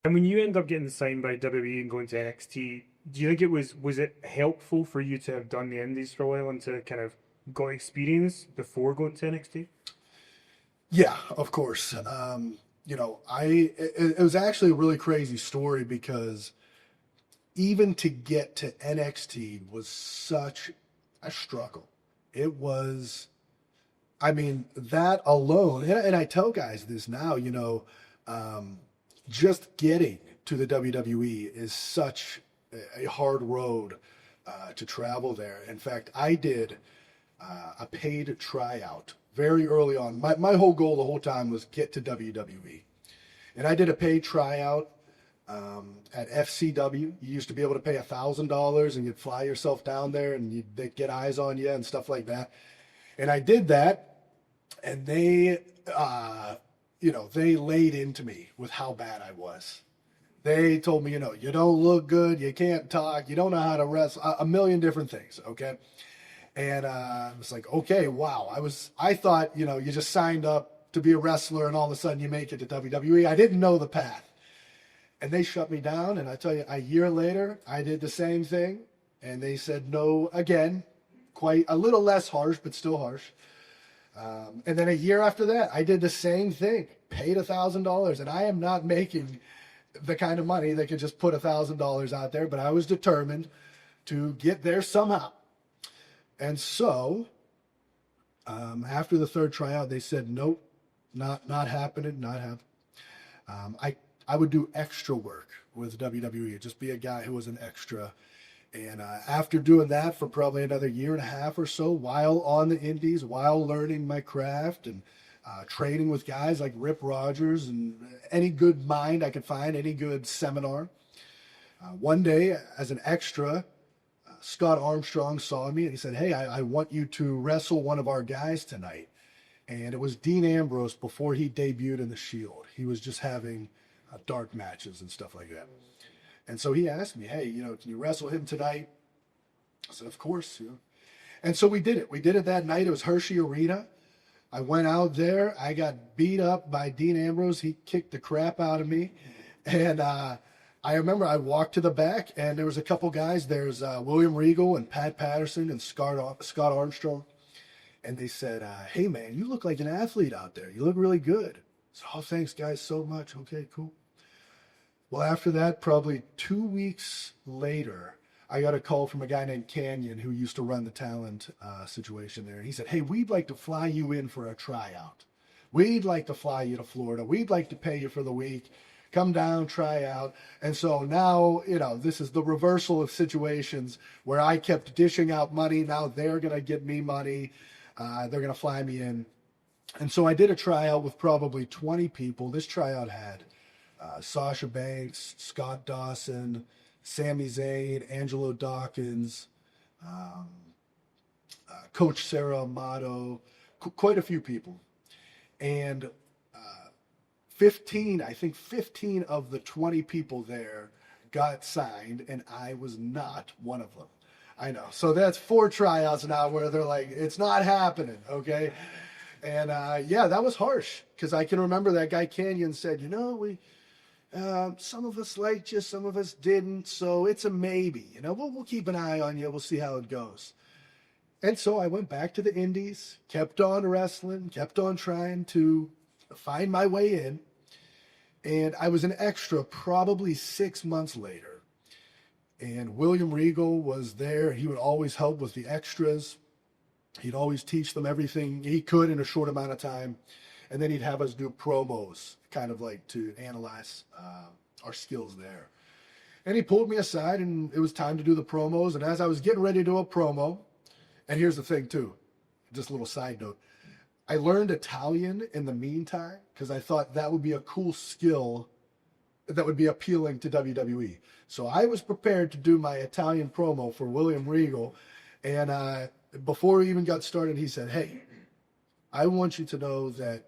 And when you end up getting signed by WWE and going to NXT, do you think it was it helpful for you to have done the Indies for a while and to kind of got experience before going to NXT? Yeah, of course. It was actually a really crazy story because even to get to NXT was such a struggle. It was, I mean, that alone, and I tell guys this now, just getting to the WWE is such a hard road to travel there. In fact, I did a paid tryout very early on. My whole goal the whole time was get to WWE. And I did a paid tryout at FCW. You used to be able to pay $1,000 and you'd fly yourself down there and they'd get eyes on you and stuff like that. And I did that, and they laid into me with how bad I was. They told me, you don't look good, you can't talk, you don't know how to wrestle, a million different things, okay? And I was like, okay, wow. I thought, you just signed up to be a wrestler and all of a sudden you make it to WWE. I didn't know the path. And they shut me down. And I tell you, a year later, I did the same thing. And they said no again, quite a little less harsh, but still harsh. And then a year after that, I did the same thing, paid $1,000. And I am not making the kind of money that could just put $1,000 out there, but I was determined to get there somehow. And so, after the third tryout, they said, nope, not happening, not happening. I would do extra work with WWE, just be a guy who was an extra. And after doing that for probably another year and a half or so, while on the indies, while learning my craft and training with guys like Rip Rogers and any good mind I could find, any good seminar, one day as an extra, Scott Armstrong saw me and he said, hey, I want you to wrestle one of our guys tonight. And it was Dean Ambrose before he debuted in the Shield. He was just having dark matches and stuff like that. And so he asked me, hey, can you wrestle him tonight? I said, of course. And so we did it. We did it that night. It was Hershey Arena. I went out there. I got beat up by Dean Ambrose. He kicked the crap out of me. And I remember I walked to the back, and there was a couple guys. There's William Regal and Pat Patterson and Scott Armstrong. And they said, hey, man, you look like an athlete out there. You look really good. So, oh, thanks, guys, so much. Okay, cool. Well, after that, probably 2 weeks later, I got a call from a guy named Canyon who used to run the talent situation there. And he said, hey, we'd like to fly you in for a tryout. We'd like to fly you to Florida. We'd like to pay you for the week. Come down, try out. And so now, this is the reversal of situations where I kept dishing out money. Now they're going to give me money. They're going to fly me in. And so I did a tryout with probably 20 people. This tryout had Sasha Banks, Scott Dawson, Sami Zayn, Angelo Dawkins, Coach Sarah Amato, quite a few people. And 15 of the 20 people there got signed, and I was not one of them. I know. So that's 4 tryouts now where they're like, it's not happening, okay? And that was harsh because I can remember that guy Canyon said, some of us liked you, some of us didn't, so it's a maybe. We'll keep an eye on you. We'll see how it goes. And so I went back to the indies, kept on wrestling, kept on trying to find my way in. And I was an extra probably 6 months later. And William Regal was there. He would always help with the extras. He'd always teach them everything he could in a short amount of time. And then he'd have us do promos, kind of like to analyze our skills there. And he pulled me aside, and it was time to do the promos. And as I was getting ready to do a promo, and here's the thing too, just a little side note, I learned Italian in the meantime because I thought that would be a cool skill that would be appealing to WWE. So I was prepared to do my Italian promo for William Regal. And before we even got started, he said, hey, I want you to know that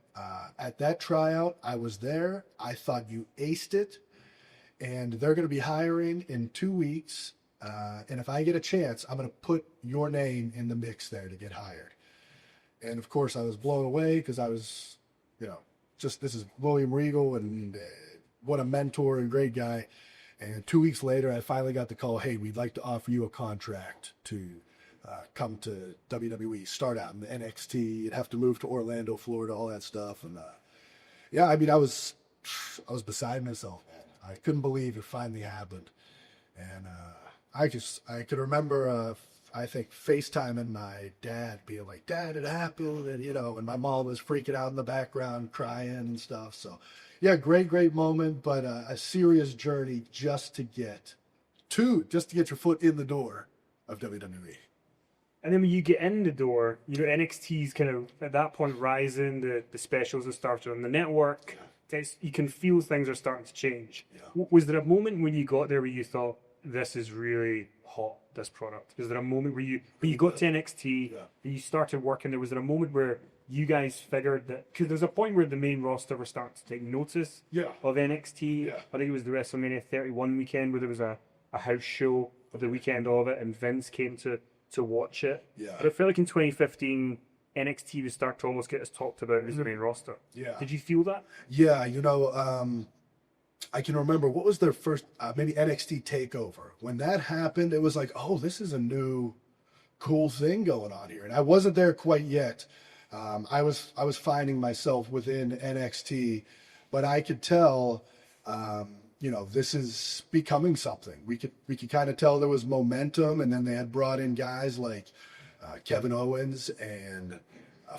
at that tryout, I was there. I thought you aced it. And they're going to be hiring in 2 weeks. And if I get a chance, I'm going to put your name in the mix there to get hired. And of course, I was blown away because I was, this is William Regal, and what a mentor and great guy. And 2 weeks later, I finally got the call, hey, we'd like to offer you a contract to come to WWE, start out in the NXT. You'd have to move to Orlando, Florida, all that stuff. And yeah, I mean, I was beside myself, man. I couldn't believe it finally happened. And I could remember, I think, FaceTiming my dad, being like, Dad, it happened. And, you know, and my mom was freaking out in the background, crying and stuff. So, yeah, great moment, but a serious journey just to get your foot in the door of WWE. And then when you get in the door, you know, NXT's kind of, at that point, rising, the specials have started on the network. You can feel things are starting to change. Yeah. Was there a moment when you got there where you thought, this is really hot, this product? Was there a moment where when you got to NXT, and you started working there, was there a moment where you guys figured that, because there's a point where the main roster were starting to take notice of NXT. Yeah. I think it was the WrestleMania 31 weekend where there was a house show of the weekend of it, and Vince came to watch it. Yeah. But I feel like in 2015, NXT was starting to almost get us talked about as the main roster. Yeah. Did you feel that? Yeah, you know, I can remember, what was their first, maybe NXT Takeover. When that happened, it was like, oh, this is a new cool thing going on here. And I wasn't there quite yet. I was finding myself within NXT, but I could tell, you know, this is becoming something. We could kind of tell there was momentum, and then they had brought in guys like Kevin Owens and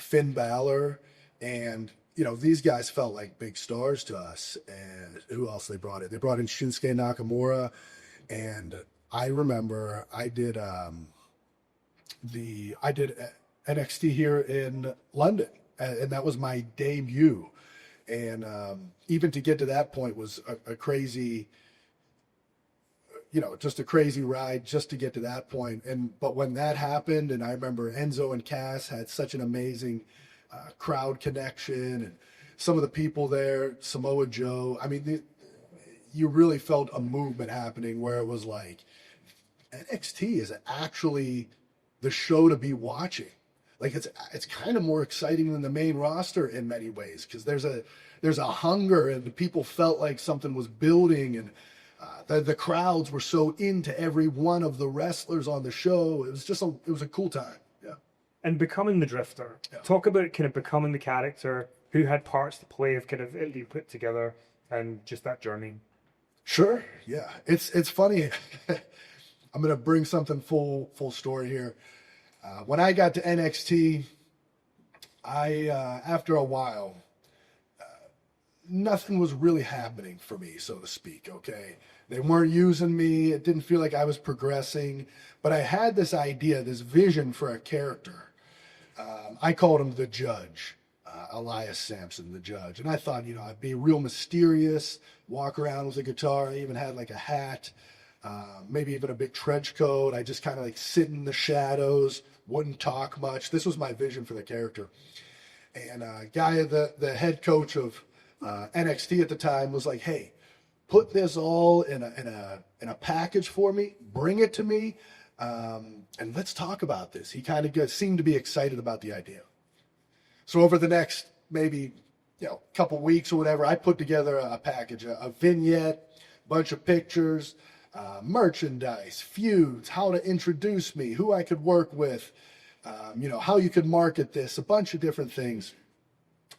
Finn Balor, and you know, these guys felt like big stars to us. And who else they brought in? They brought in Shinsuke Nakamura, and I remember I did NXT here in London, and that was my debut. And even to get to that point was a crazy, you know, just a crazy ride just to get to that point. But when that happened, and I remember Enzo and Cass had such an amazing crowd connection, and some of the people there, Samoa Joe, I mean, you really felt a movement happening where it was like, NXT is actually the show to be watching. Like, it's kind of more exciting than the main roster in many ways, because there's a hunger, and the people felt like something was building, and the crowds were so into every one of the wrestlers on the show. It was just it was a cool time. Yeah. And becoming the Drifter, talk about kind of becoming the character, who had parts to play of kind of it being put together, and just that journey. Sure. Yeah. It's funny. I'm gonna bring something full story here. When I got to NXT, after a while, nothing was really happening for me, so to speak, okay? They weren't using me. It didn't feel like I was progressing. But I had this idea, this vision for a character. I called him the Judge, Elias Sampson, the Judge. And I thought, you know, I'd be real mysterious, walk around with a guitar. I even had like a hat, maybe even a big trench coat. I just kind of like sit in the shadows, wouldn't talk much. This was my vision for the character. And guy, the head coach of NXT at the time, was like, hey, put this all in a package for me, bring it to me, and let's talk about this. He kind of seemed to be excited about the idea. So over the next maybe, you know, couple weeks or whatever, I put together a package, a vignette, bunch of pictures, merchandise, feuds, how to introduce me, who I could work with, you know, how you could market this, a bunch of different things.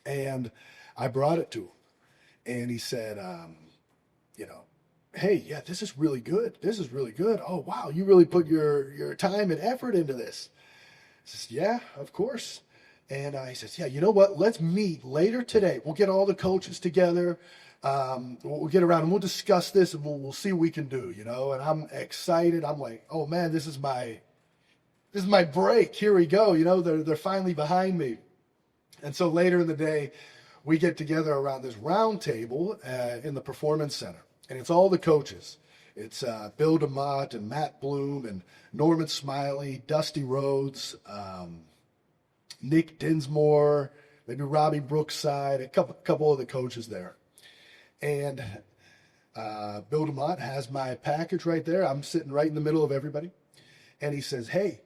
And I brought it to him, and he said, you know, hey, yeah, this is really good. This is really good. Oh, wow, you really put your time and effort into this. I says, yeah, of course. And he says, yeah, you know what? Let's meet later today. We'll get all the coaches together. We'll get around and we'll discuss this, and we'll see what we can do, you know. And I'm excited. I'm like, oh man, this is my break. Here we go. You know, they're finally behind me. And so later in the day, we get together around this round table in the Performance Center, and it's all the coaches. It's Bill DeMott and Matt Bloom and Norman Smiley, Dusty Rhodes, Nick Dinsmore, maybe Robbie Brookside, a couple of the coaches there. And Bill DeMott has my package right there. I'm sitting right in the middle of everybody. And he says, hey,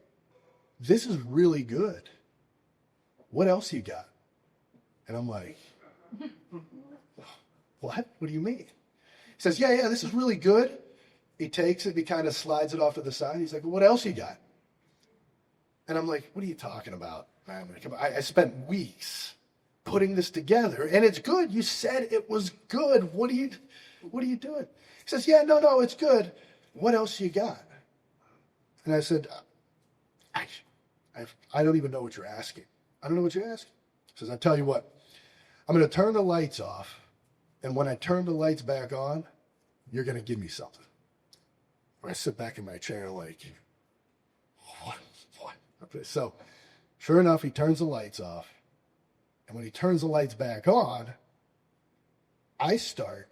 this is really good. What else you got? And I'm like, what? What do you mean? He says, yeah, this is really good. He takes it, he kind of slides it off to the side. He's like, well, what else you got? And I'm like, what are you talking about, man? I spent weeks putting this together, and it's good. You said it was good. What are you doing? He says, yeah, no, it's good. What else you got? And I said, I don't even know what you're asking. I don't know what you're asking. He says, I'll tell you what. I'm going to turn the lights off, and when I turn the lights back on, you're going to give me something. I sit back in my chair like, what? So, sure enough, he turns the lights off. And when he turns the lights back on, I start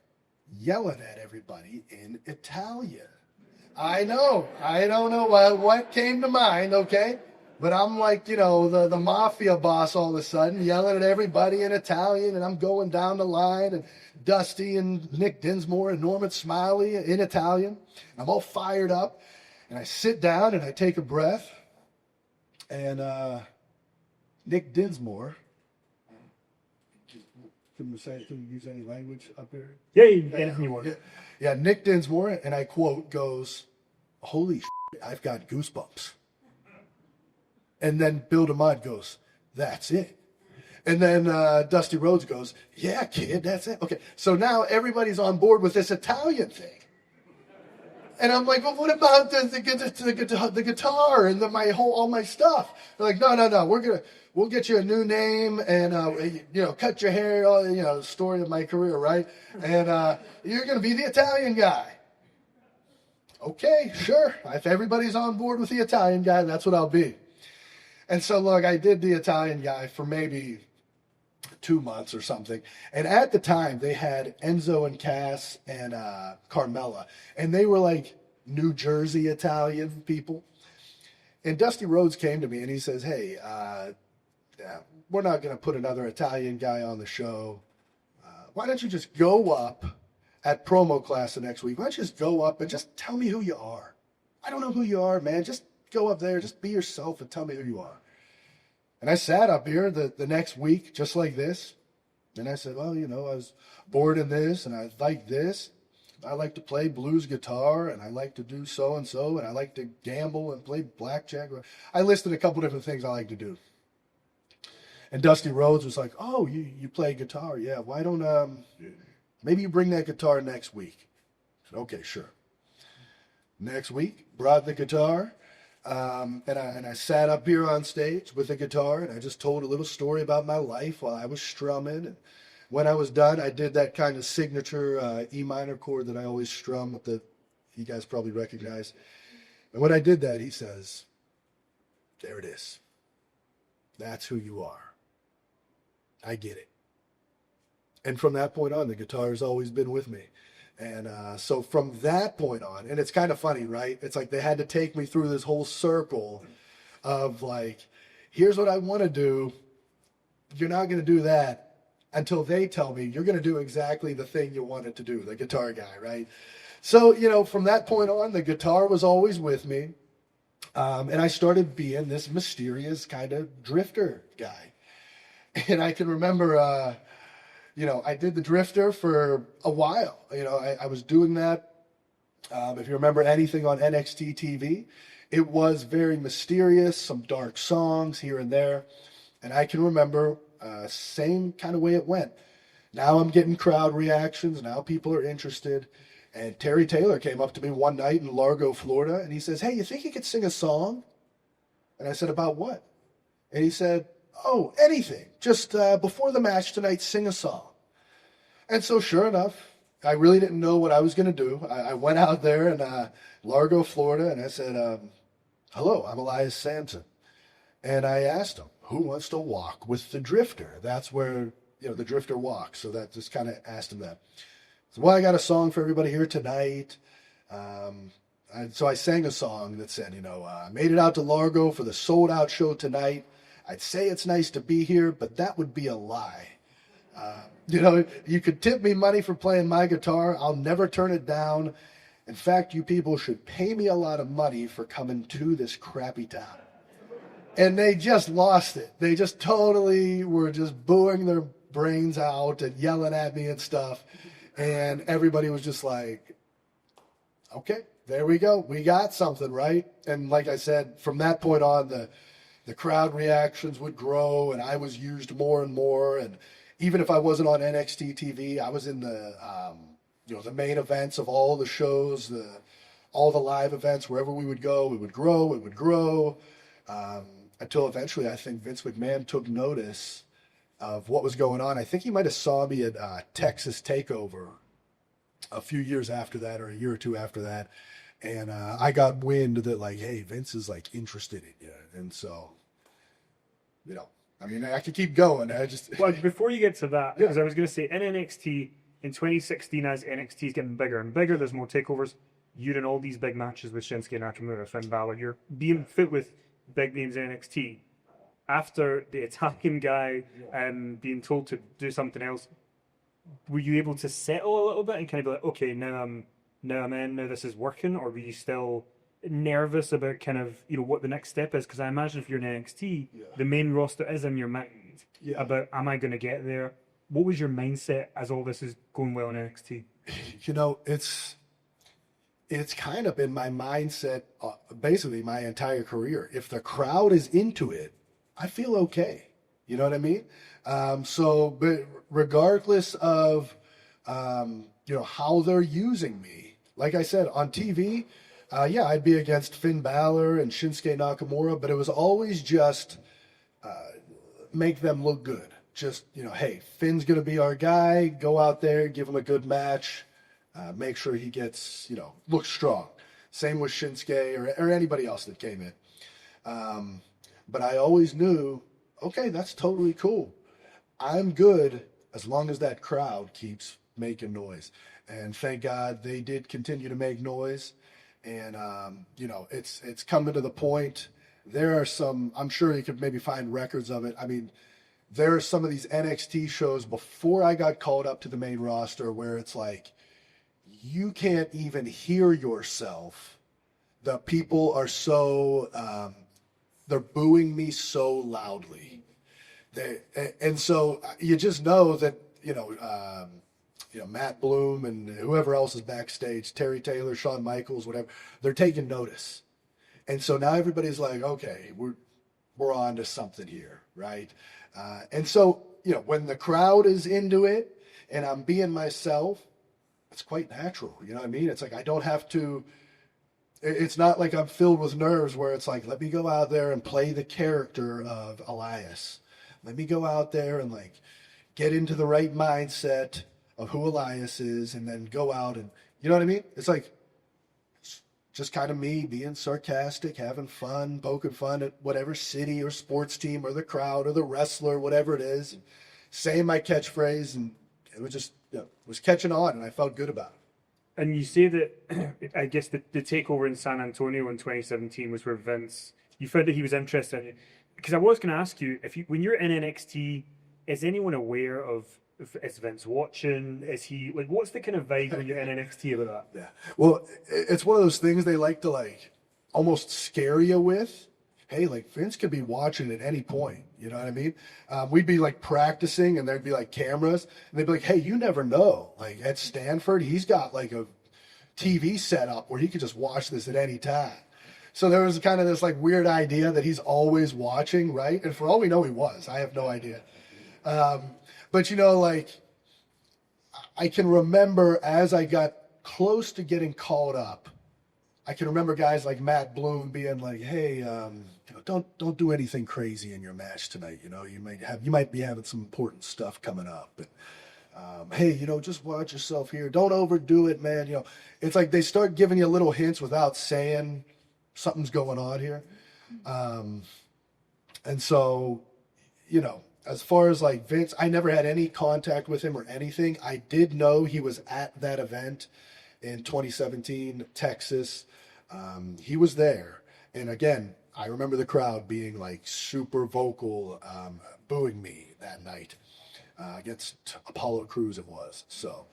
yelling at everybody in Italian. I know. I don't know what came to mind, okay? But I'm like, the mafia boss all of a sudden, yelling at everybody in Italian, and I'm going down the line, and Dusty and Nick Dinsmore and Norman Smiley in Italian. I'm all fired up, and I sit down and I take a breath, and Nick Dinsmore, can we use any language up here? Yeah, anything you want. Yeah, Nick Dinsmore, and I quote, goes, holy shit, I've got goosebumps. And then Bill DeMott goes, that's it. And then Dusty Rhodes goes, yeah, kid, that's it. Okay, so now everybody's on board with this Italian thing. And I'm like, well, what about the guitar and all my stuff? They're like, no, we'll get you a new name and cut your hair, story of my career, right? And you're gonna be the Italian guy. Okay, sure. If everybody's on board with the Italian guy, that's what I'll be. And so, look, I did the Italian guy for maybe 2 months or something. And at the time, they had Enzo and Cass and Carmella. And they were like New Jersey Italian people. And Dusty Rhodes came to me and he says, hey, we're not going to put another Italian guy on the show. Why don't you just go up at promo class the next week? Why don't you just go up and just tell me who you are? I don't know who you are, man. Just go up there, just be yourself and tell me who you are. And I sat up here the next week, just like this. And I said, well, I was bored in this, and I like this. I like to play blues guitar, and I like to do so-and-so, and I like to gamble and play blackjack. I listed a couple different things I like to do. And Dusty Rhodes was like, oh, you play guitar? Yeah, why don't, maybe you bring that guitar next week. I said, okay, sure. Next week, brought the guitar. And I sat up here on stage with the guitar, and I just told a little story about my life while I was strumming. And when I was done, I did that kind of signature E minor chord that I always strum that you guys probably recognize. And when I did that, he says, there it is. That's who you are. I get it. And from that point on, the guitar has always been with me. And so from that point on, and it's kind of funny, right? It's like they had to take me through this whole circle of like, here's what I want to do. You're not going to do that until they tell me you're going to do exactly the thing you wanted to do, the guitar guy, right? So, from that point on, the guitar was always with me. And I started being this mysterious kind of drifter guy. And I can remember, I did the drifter for a while. I was doing that. If you remember anything on NXT TV, it was very mysterious, some dark songs here and there. And I can remember same kind of way it went. Now I'm getting crowd reactions. Now people are interested. And Terry Taylor came up to me one night in Largo, Florida, and he says, hey, you think you could sing a song? And I said, about what? And he said, oh, anything. Just before the match tonight, sing a song. And so sure enough, I really didn't know what I was going to do. I went out there in Largo, Florida, and I said, hello, I'm Elias Sanson. And I asked him, who wants to walk with the drifter? That's where, the drifter walks. So that just kind of asked him that. So, well, I got a song for everybody here tonight. So I sang a song that said, I made it out to Largo for the sold-out show tonight. I'd say it's nice to be here, but that would be a lie. You could tip me money for playing my guitar. I'll never turn it down. In fact, you people should pay me a lot of money for coming to this crappy town. And they just lost it. They just totally were just booing their brains out and yelling at me and stuff. And everybody was just like, okay, there we go. We got something, right? And like I said, from that point on, the crowd reactions would grow, and I was used more and more. And even if I wasn't on NXT TV, I was in the main events of all the shows, all the live events. Wherever we would go, it would grow. It would grow until eventually, I think Vince McMahon took notice of what was going on. I think he might have saw me at Texas Takeover a few years after that, or a year or two after that. And I got wind that, like, hey, Vince is, like, interested in you. And so, I mean, I could keep going. Well, before you get to that, because I was going to say, in NXT, in 2016, as NXT is getting bigger and bigger, there's more takeovers, you're in all these big matches with Shinsuke Nakamura, Finn Balor. You're being fit with big names in NXT. After the Italian guy and being told to do something else, were you able to settle a little bit and kind of be like, okay, now I'm in, now this is working, or were you still nervous about kind of what the next step is? Because I imagine if you're in NXT, the main roster is in your mind about, am I going to get there? What was your mindset as all this is going well in NXT? It's kind of been my mindset basically my entire career. If the crowd is into it, I feel okay. You know what I mean? But regardless of, how they're using me, like I said, on TV, I'd be against Finn Balor and Shinsuke Nakamura, but it was always just make them look good. Just, hey, Finn's going to be our guy. Go out there, give him a good match. Make sure he gets, looks strong. Same with Shinsuke or anybody else that came in. But I always knew, okay, that's totally cool. I'm good as long as that crowd keeps making noise. And thank God they did continue to make noise. And, it's coming to the point. There are some, I'm sure you could maybe find records of it. I mean, there are some of these NXT shows before I got called up to the main roster where it's like, you can't even hear yourself. The people are so, they're booing me so loudly. And so you just know that, Matt Bloom and whoever else is backstage, Terry Taylor, Shawn Michaels, whatever, they're taking notice. And so now everybody's like, okay, we're on to something here, right? And so, when the crowd is into it and I'm being myself, it's quite natural. You know what I mean? It's like I don't have to. It's not like I'm filled with nerves where it's like, let me go out there and play the character of Elias. Let me go out there and like get into the right mindset of who Elias is and then go out and, you know what I mean? It's like just kind of me being sarcastic, having fun, poking fun at whatever city or sports team or the crowd or the wrestler, whatever it is, and saying my catchphrase, and it was just, was catching on, and I felt good about it. And you say that, I guess the takeover in San Antonio in 2017 was where Vince, you found that he was interested in it. Because I was going to ask you, when you're in NXT, is anyone aware of, is Vince watching? Is he, like, what's the kind of vibe when you're in NXT about that? Yeah. Well, it's one of those things they like to, like, almost scare you with. Hey, like, Vince could be watching at any point. You know what I mean? We'd be, like, practicing, and there'd be, like, cameras. And they'd be like, hey, you never know. Like, at Stanford, he's got, like, a TV set up where he could just watch this at any time. So there was kind of this, like, weird idea that he's always watching, right? And for all we know, he was. I have no idea. But, like, I can remember as I got close to getting called up, I can remember guys like Matt Bloom being like, hey, don't do anything crazy in your match tonight. You might be having some important stuff coming up. But, hey, just watch yourself here. Don't overdo it, man. It's like they start giving you little hints without saying something's going on here. And so, as far as like Vince, I never had any contact with him or anything. I did know he was at that event in 2017, Texas. He was there. And again, I remember the crowd being like super vocal, booing me that night against Apollo Crews it was. So,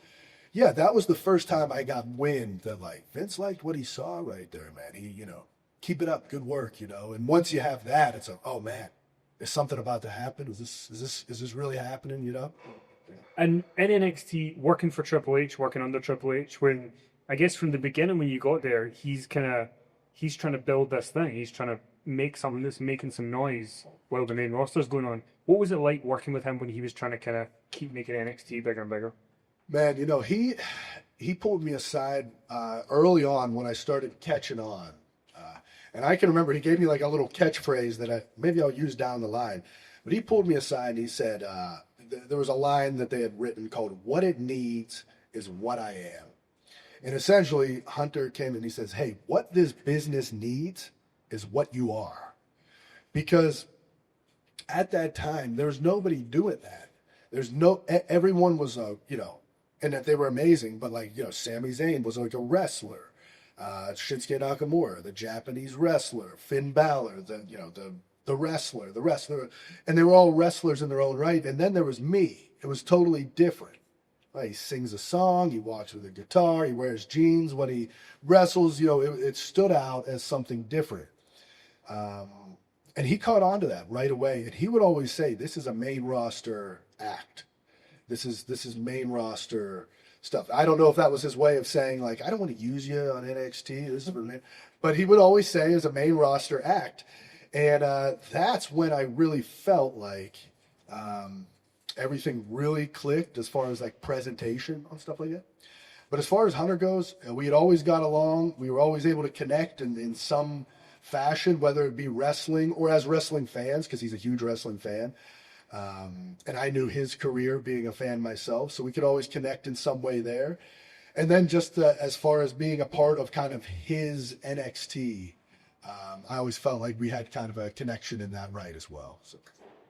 yeah, that was the first time I got wind that like Vince liked what he saw right there, man. He, keep it up, good work, And once you have that, it's like, oh man, is something about to happen? Is this really happening, And in NXT, working for Triple H, working under Triple H, when I guess from the beginning when you got there, he's trying to build this thing. He's trying to make something that's making some noise while the main roster's going on. What was it like working with him when he was trying to kind of keep making NXT bigger and bigger? Man, he pulled me aside early on when I started catching on. And I can remember he gave me like a little catchphrase that maybe I'll use down the line. But he pulled me aside and he said, there was a line that they had written called, "What it needs is what I am." And essentially, Hunter came and he says, "Hey, what this business needs is what you are." Because at that time, there was nobody doing that. Everyone was, and that they were amazing, but Sami Zayn was like a wrestler. Shinsuke Nakamura, the Japanese wrestler, Finn Balor, the wrestler, and they were all wrestlers in their own right. And then there was me. It was totally different. He sings a song, he walks with a guitar, he wears jeans. When he wrestles, it stood out as something different. And he caught on to that right away. And he would always say, "This is a main roster act. This is main roster stuff." I don't know if that was his way of saying, I don't want to use you on NXT. But he would always say, as a main roster act. And that's when I really felt like everything really clicked as far as presentation on stuff like that. But as far as Hunter goes, we had always got along. We were always able to connect in some fashion, whether it be wrestling or as wrestling fans, because he's a huge wrestling fan. And I knew his career being a fan myself, so we could always connect in some way there. And then just as far as being a part of kind of his NXT, I always felt like we had kind of a connection in that right as well. So.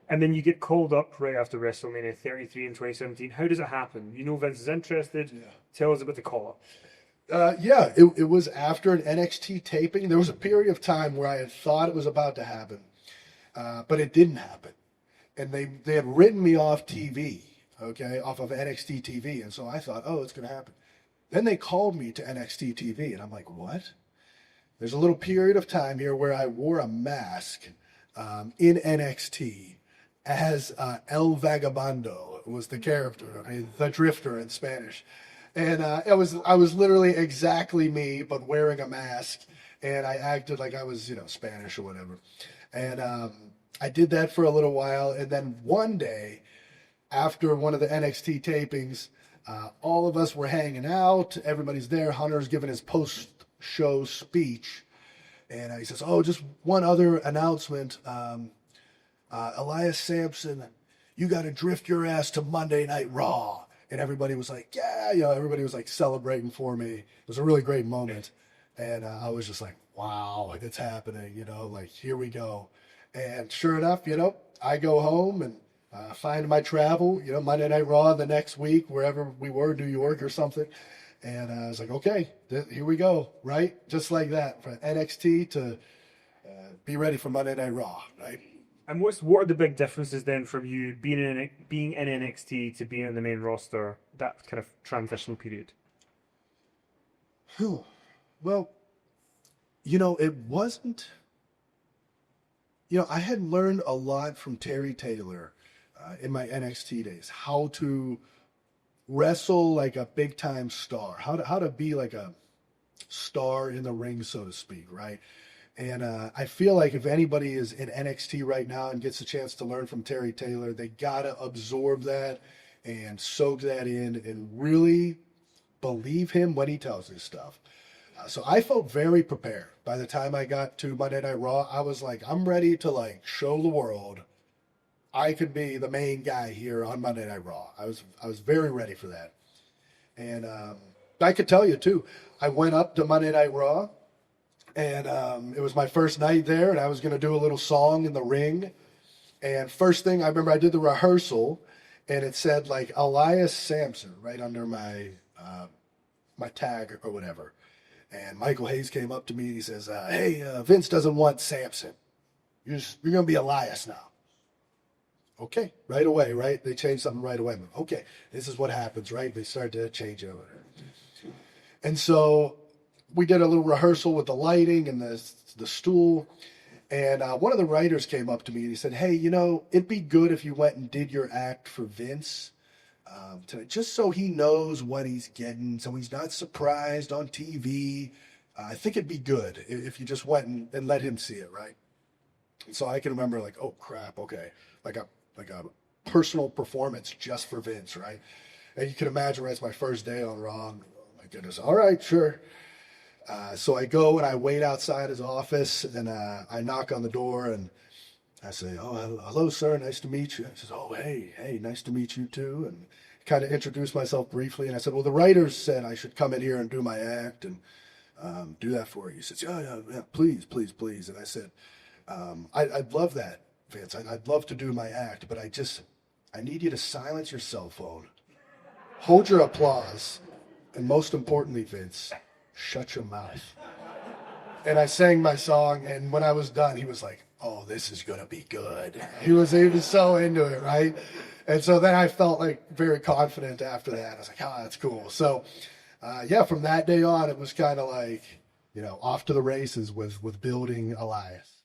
And then you get called up right after WrestleMania 33 in 2017. How does it happen? Vince is interested. Yeah. Tell us about the call-up. It was after an NXT taping. There was a period of time where I had thought it was about to happen, but it didn't happen. And they had written me off TV, off of NXT TV. And so I thought, oh, it's going to happen. Then they called me to NXT TV, and I'm like, what? There's a little period of time here where I wore a mask in NXT as El Vagabundo was the character, the Drifter in Spanish. And I was literally exactly me, but wearing a mask. And I acted like I was, Spanish or whatever. And I did that for a little while. And then one day, after one of the NXT tapings, all of us were hanging out. Everybody's there. Hunter's giving his post-show speech. And he says, "Oh, just one other announcement. Elias Sampson, you got to drift your ass to Monday Night Raw." And everybody was like, yeah, everybody was celebrating for me. It was a really great moment. And I was just like, wow, it's happening, here we go. And sure enough, I go home and find my travel, Monday Night Raw the next week, wherever we were, New York or something. And I was like, okay, here we go, right? Just like that, from NXT to be ready for Monday Night Raw, right? And what are the big differences then from you being in NXT to being in the main roster, that kind of transitional period? Well, it wasn't... I had learned a lot from Terry Taylor in my NXT days, how to wrestle like a big-time star, how to be like a star in the ring, so to speak, right? And I feel like if anybody is in NXT right now and gets a chance to learn from Terry Taylor, they got to absorb that and soak that in and really believe him when he tells his stuff. So I felt very prepared. By the time I got to Monday Night Raw, I was like, I'm ready to show the world I could be the main guy here on Monday Night Raw. I was very ready for that. And I could tell you too, I went up to Monday Night Raw. And it was my first night there, and I was going to do a little song in the ring. And first thing, I remember I did the rehearsal, and it said, Elias Sampson right under my my tag or whatever. And Michael Hayes came up to me, and he says, hey, Vince doesn't want Sampson. You're going to be Elias now. Okay, right away, right? They changed something right away. Okay, this is what happens, right? They start to change it. And so... we did a little rehearsal with the lighting and the stool. And one of the writers came up to me and he said, hey, it'd be good if you went and did your act for Vince tonight, just so he knows what he's getting, so he's not surprised on TV. I think it'd be good if you just went and let him see it, right? So I can remember like, oh crap, okay, like a personal performance just for Vince, right? And you can imagine, right, it's my first day on Raw. Oh my goodness, all right, sure. So I go and I wait outside his office, and I knock on the door, and I say, oh, hello, sir, nice to meet you. He says, oh, hey, nice to meet you too, and kind of introduced myself briefly. And I said, well, the writers said I should come in here and do my act and do that for you. He says, yeah, please. And I said, I'd love that, Vince. I'd love to do my act, but I need you to silence your cell phone, hold your applause, and most importantly, Vince, shut your mouth. And I sang my song, and when I was done, he was like, oh, this is going to be good. He was so into it, right? And so then I felt like very confident after that. I was like, oh, that's cool. So, from that day on, it was kind of like, off to the races with building Elias.